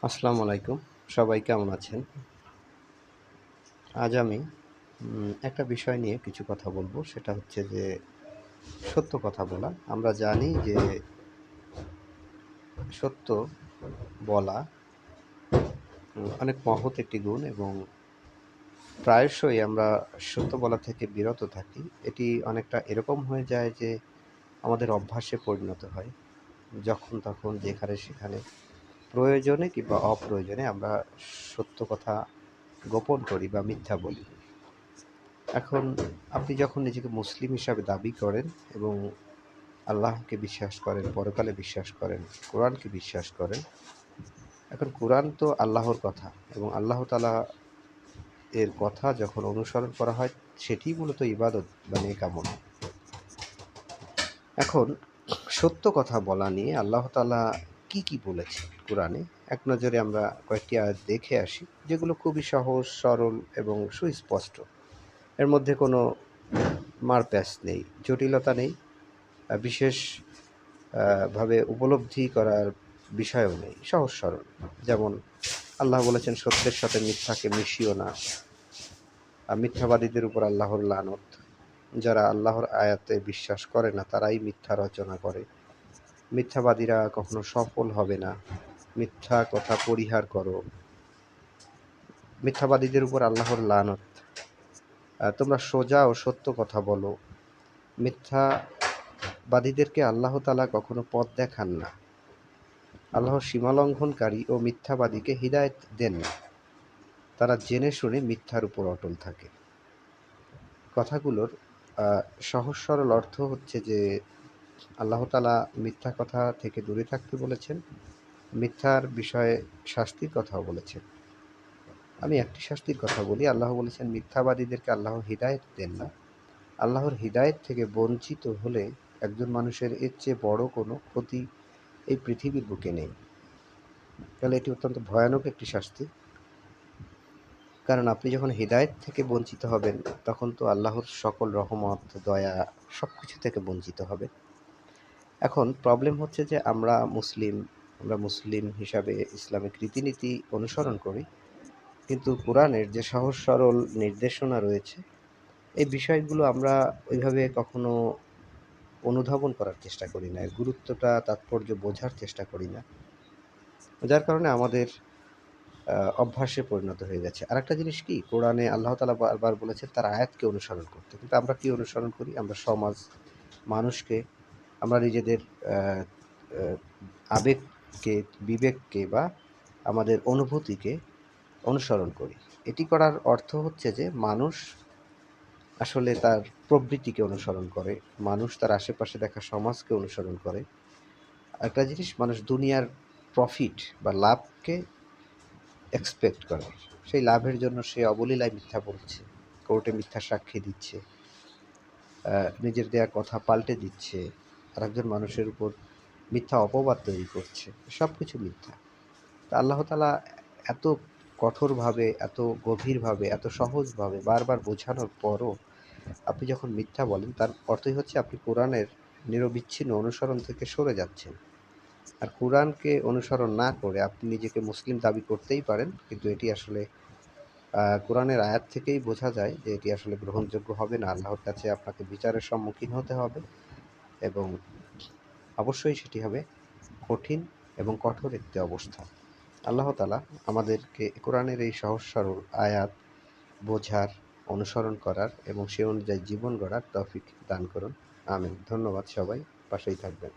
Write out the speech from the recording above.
আসসালামু আলাইকুম। সবাই কেমন আছেন? আজ আমি একটা বিষয় নিয়ে কিছু কথা বলবো। সেটা হচ্ছে যে সত্য কথা বলা। আমরা জানি যে সত্য বলা অনেক মহৎ একটি গুণ এবং প্রায়শই আমরা সত্য বলা থেকে বিরত থাকি। এটি অনেকটা এরকম হয়ে যায় যে আমাদের অভ্যাসে পরিণত হয়। যখন তখন যেখানে সেখানে প্রয়োজনে কিংবা অপ্রয়োজনে আমরা সত্য কথা গোপন করি বা মিথ্যা বলি। এখন আপনি যখন নিজেকে মুসলিম হিসাবে দাবি করেন এবং আল্লাহকে বিশ্বাস করেন, পরকালে বিশ্বাস করেন, কোরআনকে বিশ্বাস করেন। এখন কোরআন তো আল্লাহর কথা এবং আল্লাহ তাআলা এর কথা যখন অনুসরণ করা হয় সেটিই মূলত ইবাদত বা নেক আমল। এখন সত্য কথা বলা নিয়ে আল্লাহ তাআলা কি বলেছেন কোরআনে? এক নজরে আমরা কয়েকটি আয়াত দেখে আসি, যেগুলো খুবই সহজ, সরল এবং সুস্পষ্ট। এর মধ্যে কোনো মারপ্যাঁচ নেই, জটিলতা নেই, বিশেষ ভাবে উপলব্ধি করার বিষয়ও নেই, সহজ সরল। যেমন আল্লাহ বলেছেন, সত্যের সাথে মিথ্যাকে মিশিও না, আর মিথ্যাবাদীদের উপর আল্লাহর লানত। যারা আল্লাহর আয়াতে বিশ্বাস করে না তারাই মিথ্যা রচনা করে। মিথ্যাবাদীরা কখনো সফল হবে না। মিথ্যা কথা পরিহার করো। মিথ্যাবাদীদের উপর আল্লাহর লানত। তোমরা সোজা ও সত্য কথা বলো। মিথ্যাবাদীদেরকে আল্লাহ তাআলা কখনো পথ দেখান না। আল্লাহর সীমালঙ্ঘনকারী ও মিথ্যাবাদীকে হিদায়াত দেন না। তারা জেনে শুনে মিথ্যার উপর অটল থাকে। কথাগুলোর সহজ সরল অর্থ হচ্ছে যে আল্লাহ তাআলা মিথ্যা কথা থেকে দূরে থাকতে বলেছেন। মিথ্যার বিষয়ে শাস্তির কথাও বলেছেন। আমি একটি শাস্তির কথা বলি। আল্লাহ বলেছেন, মিথ্যাবাদীদেরকে আল্লাহ হিদায়াত দেন না। আল্লাহর হিদায়াত থেকে বঞ্চিত হলে একজন মানুষের এর চেয়ে বড় কোনো ক্ষতি এই পৃথিবীর বুকে নেই। তাহলে এটি অত্যন্ত ভয়ানক একটি শাস্তি। কারণ আপনি যখন হিদায়াত থেকে বঞ্চিত হবেন তখন তো আল্লাহর সকল রহমত, দয়া সবকিছু থেকে বঞ্চিত হবেন। এখন প্রবলেম হচ্ছে যে আমরা মুসলিম হিসাবে ইসলামিক রীতিনীতি অনুসরণ করি। কিন্তু কোরআনের যে সহজ সরল নির্দেশনা রয়েছে, এই বিষয়গুলো আমরা ওইভাবে কখনো অনুধাবন করার চেষ্টা করি না। এর গুরুত্বটা, তাৎপর্য বোঝার চেষ্টা করি না। যার কারণে আমাদের অভ্যাসে পরিণত হয়ে গেছে। আরেকটা জিনিস কি, কোরআনে আল্লাহ তাআলা বারবার বলেছেন তার আয়াতকে অনুসরণ করতে। কিন্তু আমরা কি অনুসরণ করি? আমরা সমাজ, মানুষকে, আমরা নিজেদের আ আ আবেগকে, বিবেককে বা আমাদের অনুভূতিকে অনুসরণ করি। এটি করার অর্থ হচ্ছে যে মানুষ আসলে তার প্রবৃত্তিকে অনুসরণ করে। মানুষ তার আশেপাশে দেখা সমাজকে অনুসরণ করে। একটা জিনিস, মানুষ দুনিয়ার প্রফিট বা লাভকে এক্সপেক্ট করে। সেই লাভের জন্য সে অবলীলায় মিথ্যা বলছে, কোর্টে মিথ্যা সাক্ষী দিচ্ছে, নিজের দেয়া কথা পাল্টে দিচ্ছে, আরেকজন মানুষের উপর মিথ্যা অপবাদ তৈরি করছে। সবকিছু মিথ্যা। তা আল্লাহ তাআলা এত কঠোরভাবে, এত গভীরভাবে, এত সহজভাবে বারবার বোঝানোর পরও আপনি যখন মিথ্যা বলেন তার অর্থই হচ্ছে আপনি কোরআনের নিরবিচ্ছিন্ন অনুসরণ থেকে সরে যাচ্ছেন। আর কোরআনকে অনুসরণ না করে আপনি নিজেকে মুসলিম দাবি করতেই পারেন, কিন্তু এটি আসলে কোরআনের আয়াত থেকেই বোঝা যায় যে এটি আসলে গ্রহণযোগ্য হবে না। আল্লাহর কাছে আপনাকে বিচারের সম্মুখীন হতে হবে এবং অবশ্যই সেটি হবে কঠিন এবং কঠোর একটি অবস্থা। আল্লাহ তাআলা আমাদেরকে কোরআনের এই সহজ সরল আয়াত বোঝার, অনুসরণ করার এবং সে অনুযায়ী জীবন গড়ার তৌফিক দান করুন। আমিন। ধন্যবাদ সবাই। পাশেই থাকবেন।